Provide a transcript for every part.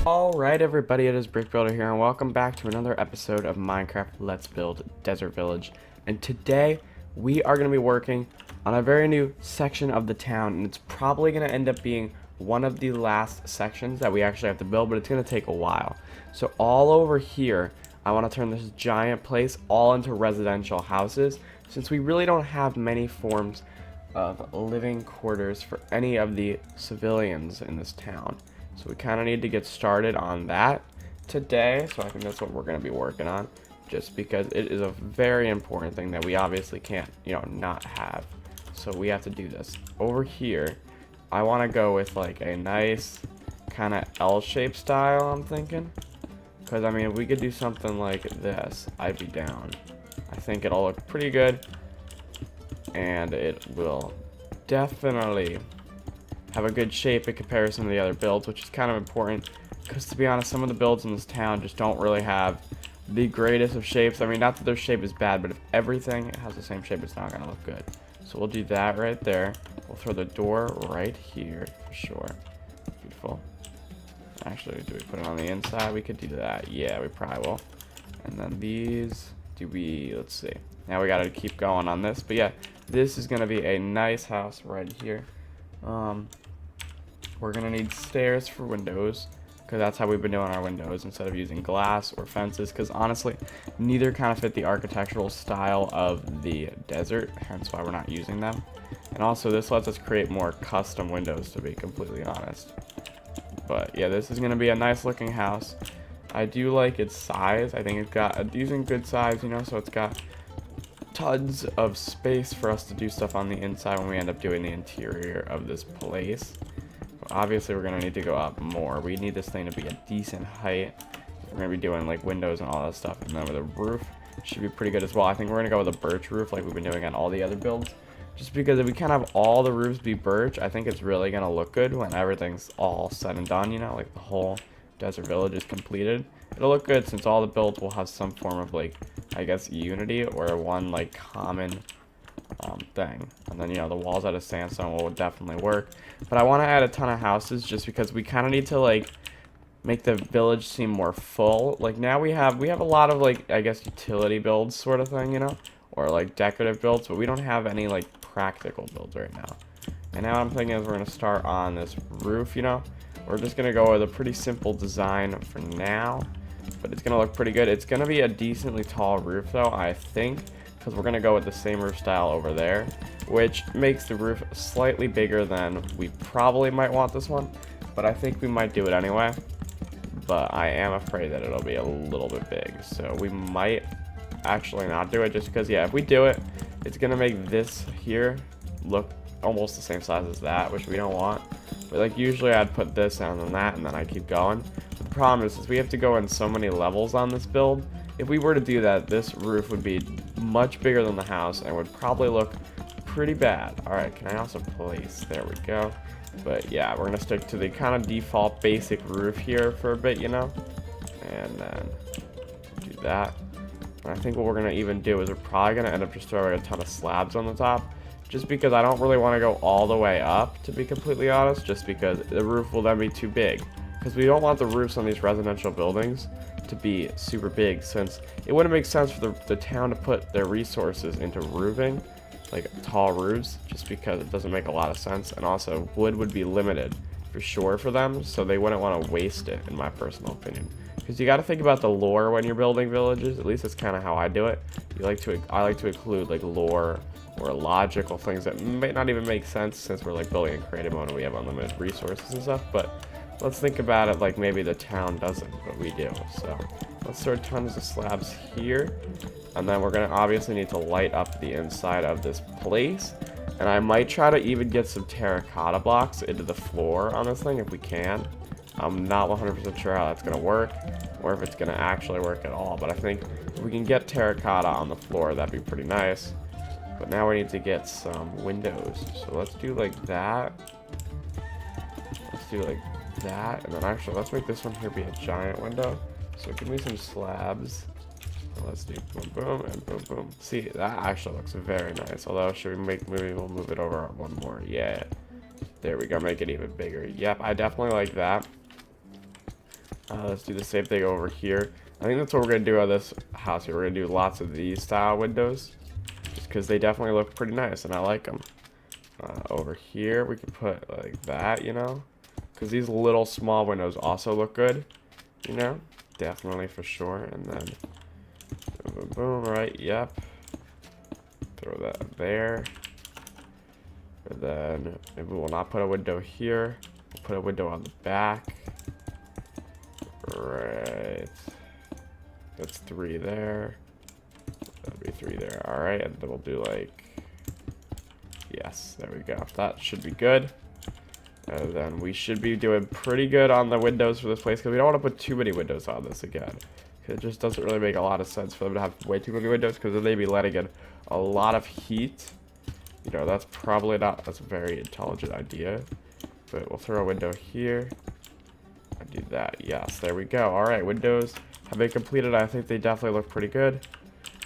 Alright everybody, it is BrickBuilder here and welcome back to another episode of Minecraft Let's Build Desert Village. And today we are going to be working on a very new section of the town, and it's probably going to end up being one of the last sections that we actually have to build, but it's going to take a while. So all over here I want to turn this giant place all into residential houses, since we really don't have many forms of living quarters for any of the civilians in this town. So we kind of need to get started on that today. So I think that's what we're going to be working on, just because it is a very important thing that we obviously can't, not have. So we have to do this. Over here, I want to go with like a nice kind of L-shaped style, I'm thinking. Because, I mean, if we could do something like this, I'd be down. I think it'll look pretty good. And it will definitely have a good shape in comparison to the other builds, which is kind of important, because to be honest, some of the builds in this town just don't really have the greatest of shapes. I mean, not that their shape is bad, but if everything has the same shape, it's not going to look good. So we'll do that right there. We'll throw the door right here for sure. Beautiful. Actually, do we put it on the inside? We could do that. Yeah, we probably will. And then these, let's see. Now we got to keep going on this, but yeah, this is going to be a nice house right here. We're gonna need stairs for windows, because that's how we've been doing our windows instead of using glass or fences, because honestly neither kind of fit the architectural style of the desert, hence why we're not using them. And also this lets us create more custom windows, to be completely honest. But yeah, this is gonna be a nice looking house. I do like its size. I think it's got a decent good size, so it's got tons of space for us to do stuff on the inside when we end up doing the interior of this place. But obviously we're going to need to go up more. We need this thing to be a decent height. We're going to be doing like windows and all that stuff, and then with the roof should be pretty good as well. I think we're going to go with a birch roof like we've been doing on all the other builds, just because if we kind of have all the roofs be birch, I think it's really going to look good when everything's all said and done, like the whole desert village is completed. It'll look good since all the builds will have some form of like, I guess, unity or one like common thing. And then the walls out of sandstone will definitely work. But I want to add a ton of houses just because we kind of need to like make the village seem more full. Like now we have a lot of like, I guess, utility builds sort of thing, or like decorative builds, but we don't have any like practical builds right now. And now I'm thinking is we're gonna start on this roof. We're just gonna go with a pretty simple design for now, but it's gonna look pretty good. It's gonna be a decently tall roof though, I think, because we're gonna go with the same roof style over there, which makes the roof slightly bigger than we probably might want this one, but I think we might do it anyway. But I am afraid that it'll be a little bit big, so we might actually not do it, just because, yeah, if we do it, it's gonna make this here look almost the same size as that, which we don't want. But like usually I'd put this down on that and then I keep going. But the problem is we have to go in so many levels on this build. If we were to do that, this roof would be much bigger than the house and would probably look pretty bad. Alright, can I also place? There we go. But yeah, we're gonna stick to the kind of default basic roof here for a bit, and then do that. And I think what we're gonna even do is we're probably gonna end up just throwing a ton of slabs on the top, just because I don't really want to go all the way up, to be completely honest, just because the roof will then be too big. Because we don't want the roofs on these residential buildings to be super big, since it wouldn't make sense for the town to put their resources into roofing, like tall roofs, just because it doesn't make a lot of sense. And also wood would be limited for sure for them, so they wouldn't want to waste it, in my personal opinion. Because you got to think about the lore when you're building villages. At least that's kind of how I do it. I like to include like lore or logical things that might not even make sense, since we're like building in creative mode and we have unlimited resources and stuff. But let's think about it like maybe the town doesn't, but we do. So let's throw tons of slabs here, and then we're gonna obviously need to light up the inside of this place. And I might try to even get some terracotta blocks into the floor on this thing if we can. I'm not 100% sure how that's gonna work, or if it's gonna actually work at all, but I think if we can get terracotta on the floor, that'd be pretty nice. But now we need to get some windows, so let's do like that. Let's do like that, and then actually let's make this one here be a giant window. So give me some slabs. Let's do boom boom and boom boom. See, that actually looks very nice. Although, should we maybe we'll move it over one more. Yeah, there we go, make it even bigger. Yep, I definitely like that. Let's do the same thing over here. I think that's what we're going to do on this house here. We're going to do lots of these style windows. Just because they definitely look pretty nice and I like them. Over here, we could put like that, you know. Because these little small windows also look good. You know. Definitely for sure. And then boom, boom, boom, right, yep. Throw that there. And then maybe we'll not put a window here. We'll put a window on the back. Right. That's 3 there. That'd be 3 there. Alright, and then we'll do like... Yes, there we go. That should be good. And then we should be doing pretty good on the windows for this place, because we don't want to put too many windows on this again. It just doesn't really make a lot of sense for them to have way too many windows, because then they'd be letting in a lot of heat. You know, that's probably not... That's a very intelligent idea. But we'll throw a window here. And do that. Yes, there we go. Alright, windows have been completed. I think they definitely look pretty good.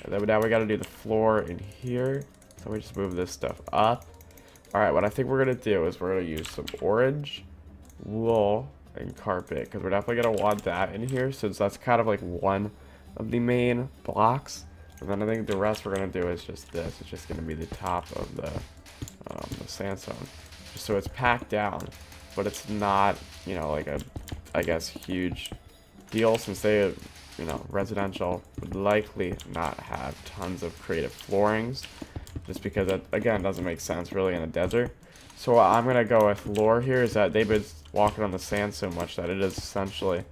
And then now we got to do the floor in here. So we just move this stuff up. Alright, what I think we're going to do is we're going to use some orange wool and carpet, because we're definitely going to want that in here, since that's kind of like one of the main blocks. And then I think the rest we're going to do is just this. It's just going to be the top of the sandstone. Just so it's packed down, but it's not, you know, like a, I guess, huge deal, since they, you know, residential would likely not have tons of creative floorings, just because that, again, doesn't make sense really in a desert. So what I'm going to go with lore here is that they've been walking on the sand so much that it is essentially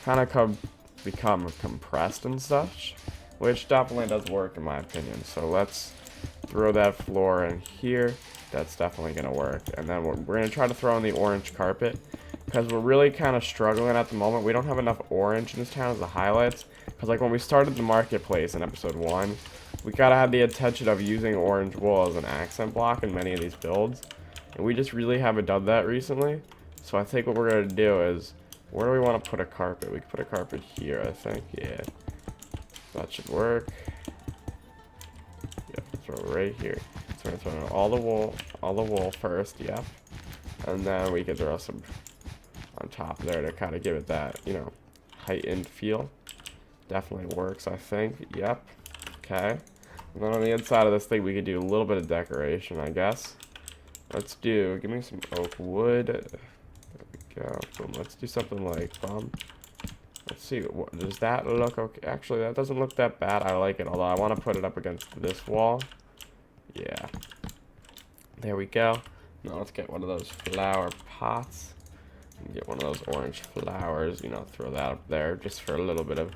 kind of become compressed and such, which definitely does work in my opinion. So let's throw that floor in here. That's definitely going to work. And then we're going to try to throw in the orange carpet, because we're really kind of struggling at the moment. We don't have enough orange in this town as the highlights, because like when we started the marketplace in episode 1, we gotta have the intention of using orange wool as an accent block in many of these builds, and we just really haven't done that recently. So I think what we're gonna do is, where do we want to put a carpet? We can put a carpet here, I think. Yeah, that should work. Yep, throw it right here. So we're gonna throw in all the wool first. Yep, and then we can throw some on top there to kind of give it that, you know, heightened feel. Definitely works, I think. Yep. Okay. And then on the inside of this thing, we could do a little bit of decoration, I guess. Let's do, give me some oak wood. There we go. Boom. Let's do something like, let's see, does that look okay? Actually, that doesn't look that bad. I like it, although I want to put it up against this wall. Yeah. There we go. Now let's get one of those flower pots. And get one of those orange flowers, you know, throw that up there just for a little bit of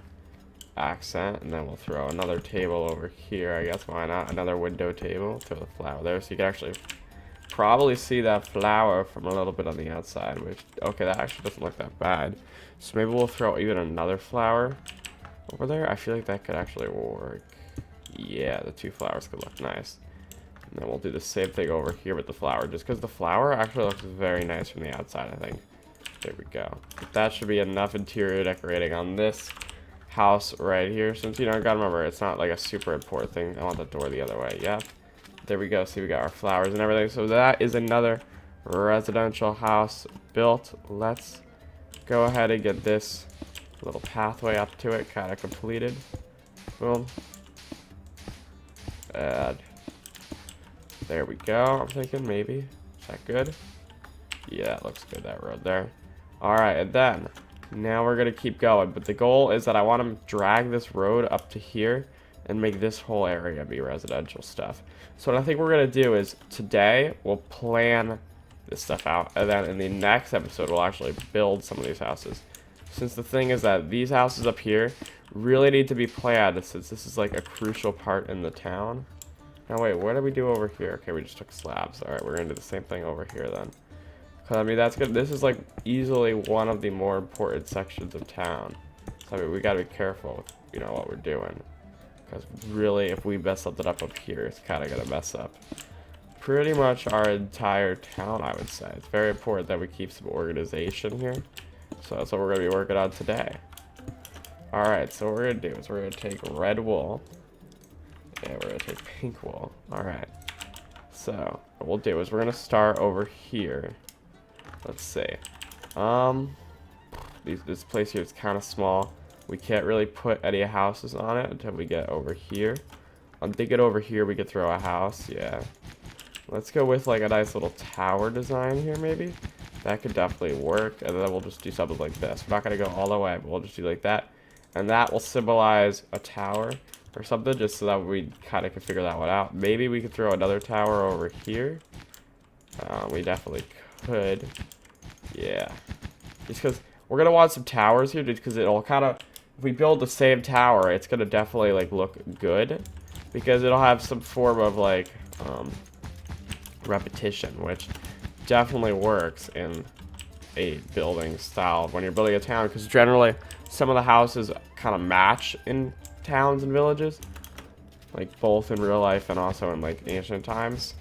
accent. And then we'll throw another table over here, I guess. Why not? Another window table. Throw the flower there, so you can actually probably see that flower from a little bit on the outside, which, okay, that actually doesn't look that bad. So maybe we'll throw even another flower over there. I feel like that could actually work. Yeah, the 2 flowers could look nice. And then we'll do the same thing over here with the flower, just because the flower actually looks very nice from the outside, I think. There we go. But that should be enough interior decorating on this house right here, since, you know, gotta remember, it's not like a super important thing. I want the door the other way. Yeah, there we go. See, we got our flowers and everything. So that is another residential house built. Let's go ahead and get this little pathway up to it kind of completed. Boom. And there we go. I'm thinking maybe, is that good? Yeah, it looks good, that road there. Alright, and then now we're gonna keep going, but the goal is that I want to drag this road up to here and make this whole area be residential stuff. So what I think we're gonna do is today we'll plan this stuff out, and then in the next episode we'll actually build some of these houses. Since the thing is that these houses up here really need to be planned, since this is like a crucial part in the town. Now wait, what did we do over here? Okay, we just took slabs. Alright, we're gonna do the same thing over here then. Cause I mean, that's good. This is like easily one of the more important sections of town. So I mean, we gotta be careful with, you know, what we're doing. Because really, if we mess something up here, it's kind of gonna mess up pretty much our entire town, I would say. It's very important that we keep some organization here. So that's what we're gonna be working on today. Alright, so what we're gonna do is we're gonna take red wool. Yeah, we're gonna take pink wool. Alright. So what we'll do is we're gonna start over here. Let's see. This place here is kind of small. We can't really put any houses on it until we get over here. I'm thinking over here we could throw a house. Yeah. Let's go with like a nice little tower design here maybe. That could definitely work. And then we'll just do something like this. We're not going to go all the way, but we'll just do like that. And that will symbolize a tower or something, just so that we kind of can figure that one out. Maybe we could throw another tower over here. We definitely could. Yeah. Just because we're going to want some towers here, just because it'll kind of, if we build the same tower, it's going to definitely like look good. Because it'll have some form of like repetition, which definitely works in a building style when you're building a town, because generally some of the houses kind of match in towns and villages, like both in real life and also in like ancient times.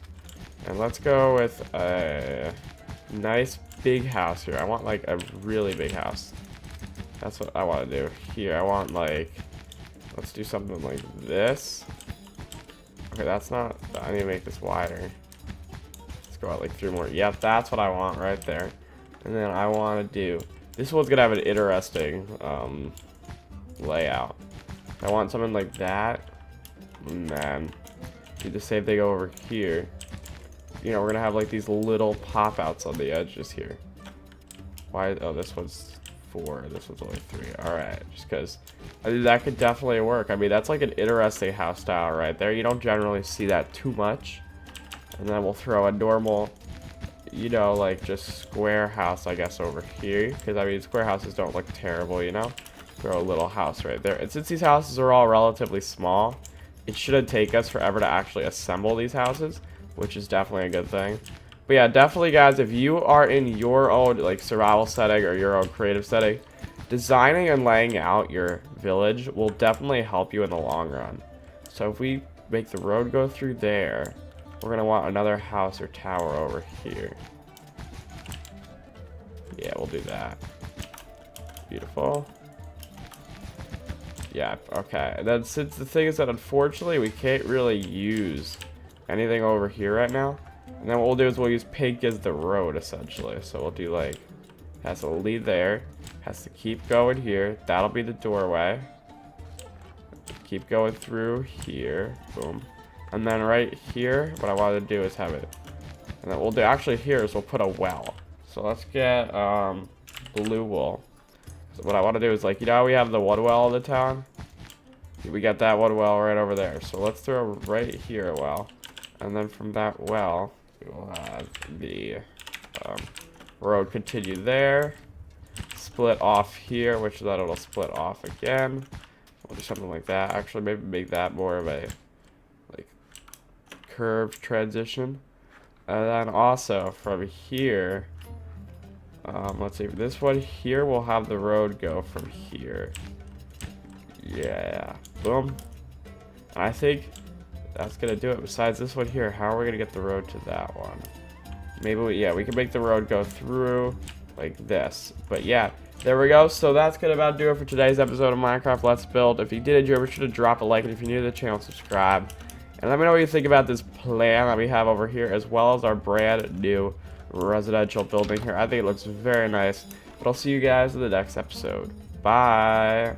And let's go with a nice big house here. I want like a really big house. That's what I want to do here. I want like, let's do something like this. Okay, that's not, I need to make this wider. Let's go out like 3 more. Yep, that's what I want right there. And then I want to do, this one's gonna have an interesting layout. I want something like that. And then do the same thing over here. You know, we're gonna have like these little pop outs on the edges here. Why? Oh, this one's 4. This one's only 3. All right, just because that could definitely work. I mean, that's like an interesting house style right there. You don't generally see that too much. And then we'll throw a normal, you know, like just square house, I guess, over here. Because I mean, square houses don't look terrible, you know. Throw a little house right there. And since these houses are all relatively small, it shouldn't take us forever to actually assemble these houses, which is definitely a good thing. But yeah, definitely guys, if you are in your own like survival setting or your own creative setting, designing and laying out your village will definitely help you in the long run. So if we make the road go through there, we're gonna want another house or tower over here. Yeah, we'll do that. Beautiful. Yeah, okay. And then since the thing is that unfortunately we can't really use anything over here right now. And then what we'll do is we'll use pink as the road essentially. So we'll do like, has to lead there, has to keep going here. That'll be the doorway. Keep going through here. Boom. And then right here, what I want to do is have it. And then what we'll do actually here is we'll put a well. So let's get blue wool. So what I want to do is like, you know how we have the one well in the town? We got that one well right over there. So let's throw right here a well. And then from that well, we will have the road continue there. Split off here, which then it'll split off again. We'll do something like that. Actually, maybe make that more of a like curved transition. And then also from here, let's see, this one here will have the road go from here. Yeah, boom. And I think that's gonna do it. Besides this one here, how are we gonna get the road to that one? Maybe we can make the road go through like this. But yeah, there we go. So that's gonna about do it for today's episode of Minecraft Let's Build. If you did enjoy, be sure to drop a like, and if you're new to the channel, subscribe. And let me know what you think about this plan that we have over here, as well as our brand new residential building here. I think it looks very nice. But I'll see you guys in the next episode. Bye.